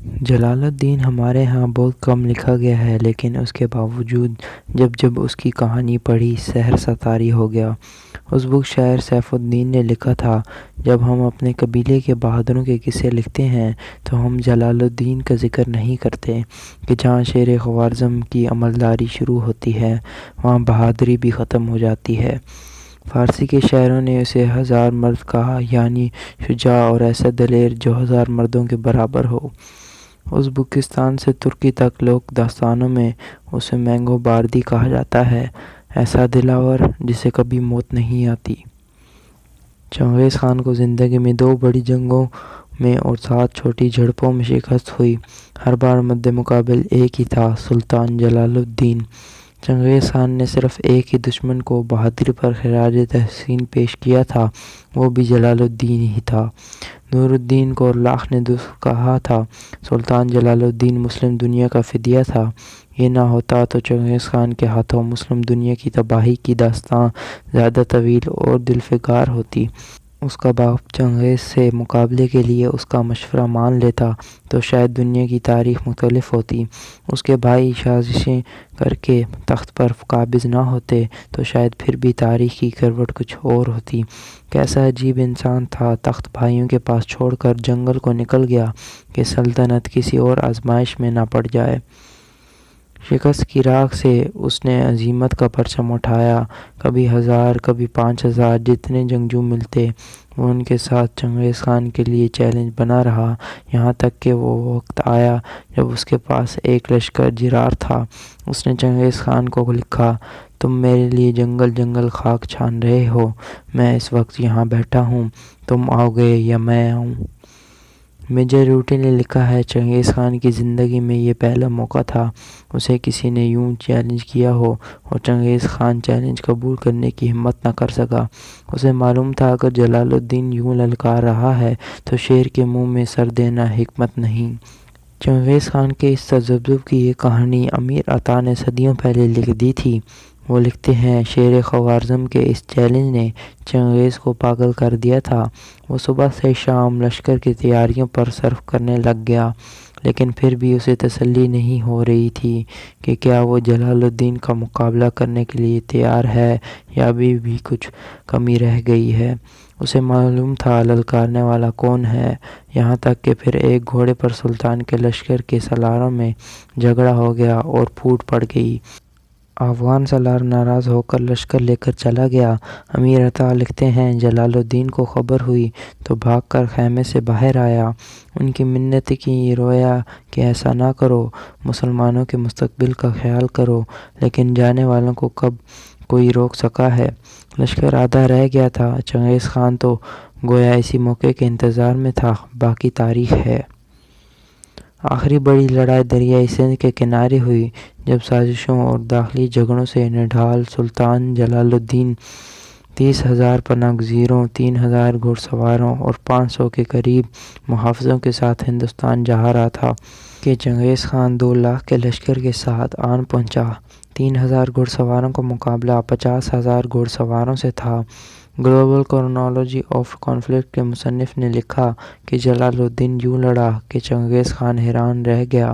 جلال الدین ہمارے ہاں بہت کم لکھا گیا ہے، لیکن اس کے باوجود جب اس کی کہانی پڑھی سحر ستاری ہو گیا۔ اس وقت شاعر سیف الدین نے لکھا تھا، جب ہم اپنے قبیلے کے بہادروں کے قصے لکھتے ہیں تو ہم جلال الدین کا ذکر نہیں کرتے کہ جہاں شیر خوارزم کی عملداری شروع ہوتی ہے وہاں بہادری بھی ختم ہو جاتی ہے۔ فارسی کے شاعروں نے اسے ہزار مرد کہا، یعنی شجاع اور ایسا دلیر جو ہزار مردوں کے برابر ہو۔ ازبکستان سے ترکی تک لوک داستانوں میں اسے مینگو باردی کہا جاتا ہے، ایسا دلاور جسے کبھی موت نہیں آتی۔ چنگیز خان کو زندگی میں 2 بڑی جنگوں میں اور 7 چھوٹی جھڑپوں میں شکست ہوئی۔ ہر بار مد مقابل ایک ہی تھا، سلطان جلال الدین۔ چنگیز خان نے صرف ایک ہی دشمن کو بہادری پر خراج تحسین پیش کیا تھا، وہ بھی جلال الدین ہی تھا۔ نور الدین کو اللہ نے دوست کہا تھا، سلطان جلال الدین مسلم دنیا کا فدیہ تھا۔ یہ نہ ہوتا تو چنگیز خان کے ہاتھوں مسلم دنیا کی تباہی کی داستان زیادہ طویل اور دلفگار ہوتی۔ اس کا باپ چنگیز سے مقابلے کے لیے اس کا مشورہ مان لیتا تو شاید دنیا کی تاریخ مختلف ہوتی۔ اس کے بھائی سازشیں کر کے تخت پر قابض نہ ہوتے تو شاید پھر بھی تاریخ کی کروٹ کچھ اور ہوتی۔ کیسا عجیب انسان تھا، تخت بھائیوں کے پاس چھوڑ کر جنگل کو نکل گیا کہ سلطنت کسی اور آزمائش میں نہ پڑ جائے۔ شکست کی راکھ سے اس نے عزیمت کا پرچم اٹھایا، کبھی 1000 کبھی 5000 جتنے جنگجو ملتے وہ ان کے ساتھ چنگیز خان کے لیے چیلنج بنا رہا، یہاں تک کہ وہ وقت آیا جب اس کے پاس ایک لشکر جرار تھا۔ اس نے چنگیز خان کو لکھا، تم میرے لیے جنگل جنگل خاک چھان رہے ہو، میں اس وقت یہاں بیٹھا ہوں، تم آؤ گے یا میں آؤں؟ میجر روٹی نے لکھا ہے، چنگیز خان کی زندگی میں یہ پہلا موقع تھا اسے کسی نے یوں چیلنج کیا ہو اور چنگیز خان چیلنج قبول کرنے کی ہمت نہ کر سکا۔ اسے معلوم تھا اگر جلال الدین یوں للکار رہا ہے تو شیر کے منہ میں سر دینا حکمت نہیں۔ چنگیز خان کے اس تذبذب کی یہ کہانی امیر عطا نے صدیوں پہلے لکھ دی تھی۔ وہ لکھتے ہیں، شیر خوارزم کے اس چیلنج نے چنگیز کو پاگل کر دیا تھا۔ وہ صبح سے شام لشکر کی تیاریوں پر صرف کرنے لگ گیا، لیکن پھر بھی اسے تسلی نہیں ہو رہی تھی کہ کیا وہ جلال الدین کا مقابلہ کرنے کے لیے تیار ہے یا ابھی بھی کچھ کمی رہ گئی ہے۔ اسے معلوم تھا للکارنے والا کون ہے، یہاں تک کہ پھر ایک گھوڑے پر سلطان کے لشکر کے سالاروں میں جھگڑا ہو گیا اور پھوٹ پڑ گئی۔ افغان سالار ناراض ہو کر لشکر لے کر چلا گیا۔ امیر عطا لکھتے ہیں، جلال الدین کو خبر ہوئی تو بھاگ کر خیمے سے باہر آیا۔ ان کی منت کی، رویا کہ ایسا نہ کرو، مسلمانوں کے مستقبل کا خیال کرو، لیکن جانے والوں کو کب کوئی روک سکا ہے؟ لشکر آدھا رہ گیا تھا، چنگیز خان تو گویا اسی موقع کے انتظار میں تھا، باقی تاریخ ہے۔ آخری بڑی لڑائی دریائے سندھ کے کنارے ہوئی، جب سازشوں اور داخلی جھگڑوں سے نڈھال سلطان جلال الدین 30,000 پناہ گزینوں، 3,000 گھوڑ سواروں اور 500 کے قریب محافظوں کے ساتھ ہندوستان جا رہا تھا کہ چنگیز خان 2 لاکھ کے لشکر کے ساتھ آن پہنچا۔ 3,000 گھوڑ سواروں کا مقابلہ 50,000 گھوڑ سواروں سے تھا۔ گلوبل کرونالوجی آف کانفلکٹ کے مصنف نے لکھا کہ جلال الدین یوں لڑا کہ چنگیز خان حیران رہ گیا۔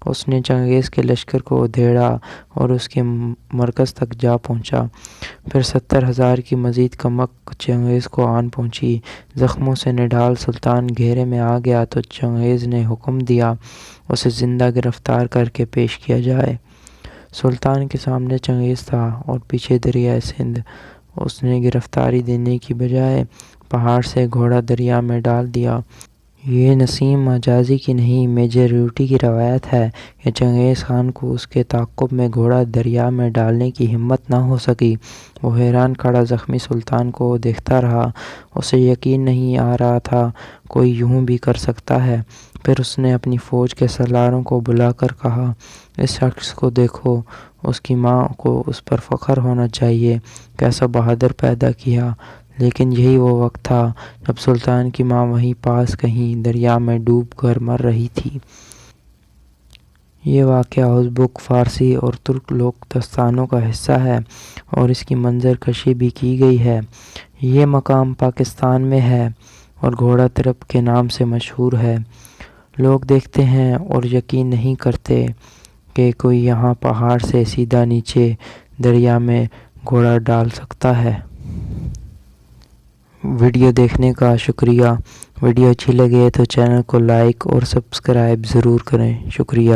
اس نے چنگیز کے لشکر کو ادھیڑا اور اس کے مرکز تک جا پہنچا۔ پھر 70,000 کی مزید کمک چنگیز کو آن پہنچی۔ زخموں سے نڈھال سلطان گھیرے میں آ گیا تو چنگیز نے حکم دیا اسے زندہ گرفتار کر کے پیش کیا جائے۔ سلطان کے سامنے چنگیز تھا اور پیچھے دریائے سندھ۔ اس نے گرفتاری دینے کی بجائے پہاڑ سے گھوڑا دریا میں ڈال دیا۔ یہ نسیم مجازی کی نہیں، میجر روٹی کی روایت ہے کہ چنگیز خان کو اس کے تعاقب میں گھوڑا دریا میں ڈالنے کی ہمت نہ ہو سکی۔ وہ حیران کھڑا زخمی سلطان کو دیکھتا رہا، اسے یقین نہیں آ رہا تھا کوئی یوں بھی کر سکتا ہے۔ پھر اس نے اپنی فوج کے سالاروں کو بلا کر کہا، اس شخص کو دیکھو، اس کی ماں کو اس پر فخر ہونا چاہیے، کیسا بہادر پیدا کیا۔ لیکن یہی وہ وقت تھا جب سلطان کی ماں وہیں پاس کہیں دریا میں ڈوب کر مر رہی تھی۔ یہ واقعہ ازبک، فارسی اور ترک لوک داستانوں کا حصہ ہے اور اس کی منظر کشی بھی کی گئی ہے۔ یہ مقام پاکستان میں ہے اور گھوڑا ترپ کے نام سے مشہور ہے۔ لوگ دیکھتے ہیں اور یقین نہیں کرتے کہ کوئی یہاں پہاڑ سے سیدھا نیچے دریا میں گھوڑا ڈال سکتا ہے۔ ویڈیو دیکھنے کا شکریہ۔ ویڈیو اچھی لگے تو چینل کو لائک اور سبسکرائب ضرور کریں۔ شکریہ۔